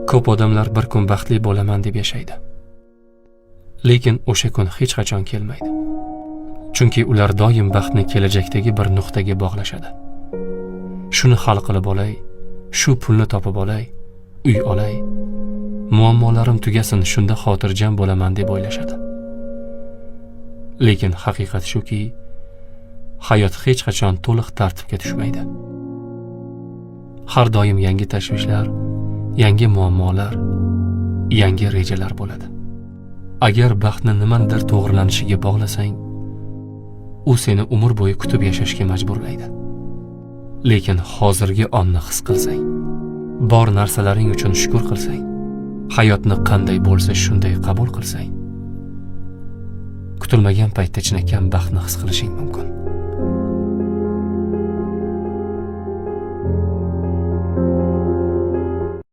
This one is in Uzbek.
Ko'p odamlar bir kun baxtli bo'laman deb yashaydi. Lekin o'sha kun hech qachon kelmaydi. Chunki ular doim baxtni kelajakdagi bir nuqtaga bog'lashadi. Shuni hal qilib olay, shu pulni topib olay, uy olay, muammolarim tugasin, shunda xotirjam bo'laman deb o'ylashadi. Lekin haqiqat shuki, hayot hech qachon to'liq tartibga tushmaydi. Har doim yangi tashvishlar, yangi muammolar, yangi rejalar bo'ladi. Agar baxtni nimadir to'g'rilanishiga bog'lasang, u seni umr bo'yi kutib yashashga majburlaydi. Lekin hozirgi onni his qilsang, bor narsalaring uchun shukr qilsang, hayotni qanday bo'lsa shunday qabul qilsang, kutilmagan paytda chinakam baxtni his qilishing mumkin.